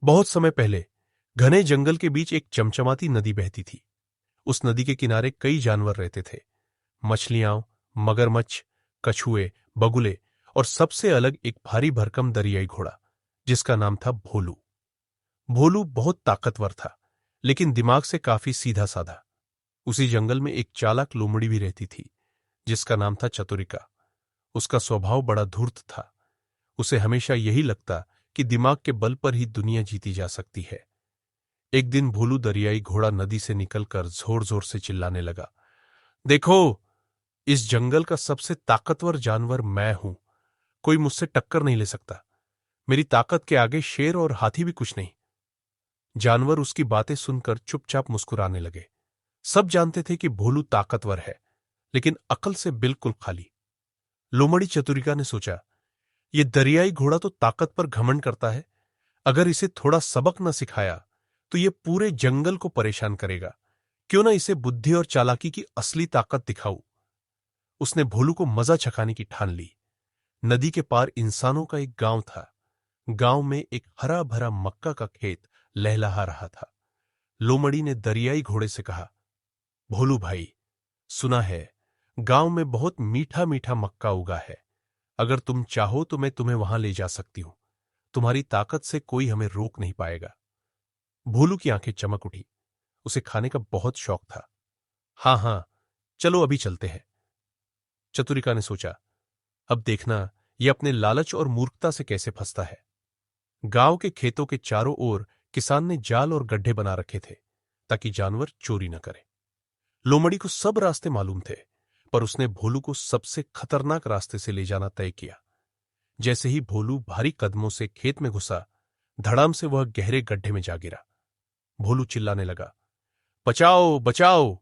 बहुत समय पहले घने जंगल के बीच एक चमचमाती नदी बहती थी। उस नदी के किनारे कई जानवर रहते थे। मछलियां, मगरमच्छ, कछुए, बगुले और सबसे अलग एक भारी भरकम दरियाई घोड़ा जिसका नाम था भोलू। भोलू बहुत ताकतवर था, लेकिन दिमाग से काफी सीधा साधा। उसी जंगल में एक चालाक लोमड़ी भी रहती थी जिसका नाम था चतुरिका। उसका स्वभाव बड़ा धूर्त था। उसे हमेशा यही लगता कि दिमाग के बल पर ही दुनिया जीती जा सकती है। एक दिन भोलू दरियाई घोड़ा नदी से निकलकर जोर जोर से चिल्लाने लगा, देखो, इस जंगल का सबसे ताकतवर जानवर मैं हूं। कोई मुझसे टक्कर नहीं ले सकता। मेरी ताकत के आगे शेर और हाथी भी कुछ नहीं। जानवर उसकी बातें सुनकर चुपचाप मुस्कुराने लगे। सब जानते थे कि भोलू ताकतवर है, लेकिन अकल से बिल्कुल खाली। लोमड़ी चतुरिका ने सोचा, ये दरियाई घोड़ा तो ताकत पर घमंड करता है। अगर इसे थोड़ा सबक न सिखाया तो ये पूरे जंगल को परेशान करेगा। क्यों ना इसे बुद्धि और चालाकी की असली ताकत दिखाऊं। उसने भोलू को मजा चखाने की ठान ली। नदी के पार इंसानों का एक गांव था। गांव में एक हरा भरा मक्का का खेत लहलहा रहा था। लोमड़ी ने दरियाई घोड़े से कहा, भोलू भाई, सुना है गांव में बहुत मीठा मीठा मक्का उगा है। अगर तुम चाहो तो मैं तुम्हें वहां ले जा सकती हूं। तुम्हारी ताकत से कोई हमें रोक नहीं पाएगा। भोलू की आंखें चमक उठी। उसे खाने का बहुत शौक था। हां हां, चलो अभी चलते हैं। चतुरिका ने सोचा, अब देखना यह अपने लालच और मूर्खता से कैसे फंसता है। गांव के खेतों के चारों ओर किसान ने जाल और गड्ढे बना रखे थे ताकि जानवर चोरी न करें। लोमड़ी को सब रास्ते मालूम थे, पर उसने भोलू को सबसे खतरनाक रास्ते से ले जाना तय किया। जैसे ही भोलू भारी कदमों से खेत में घुसा, धड़ाम से वह गहरे गड्ढे में जा गिरा। भोलू चिल्लाने लगा, बचाओ बचाओ।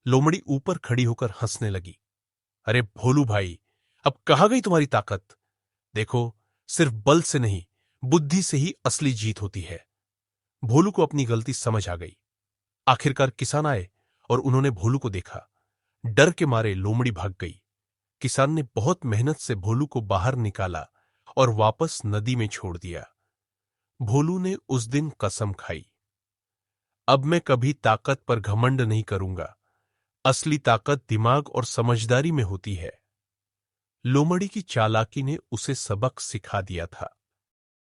लोमड़ी ऊपर खड़ी होकर हंसने लगी। अरे भोलू भाई, अब कहां गई तुम्हारी ताकत? देखो, सिर्फ बल से नहीं, बुद्धि से ही असली जीत होती है। भोलू को अपनी गलती समझ आ गई। आखिरकार किसान आए और उन्होंने भोलू को देखा। डर के मारे लोमड़ी भाग गई। किसान ने बहुत मेहनत से भोलू को बाहर निकाला और वापस नदी में छोड़ दिया। भोलू ने उस दिन कसम खाई, अब मैं कभी ताकत पर घमंड नहीं करूंगा। असली ताकत दिमाग और समझदारी में होती है। लोमड़ी की चालाकी ने उसे सबक सिखा दिया था।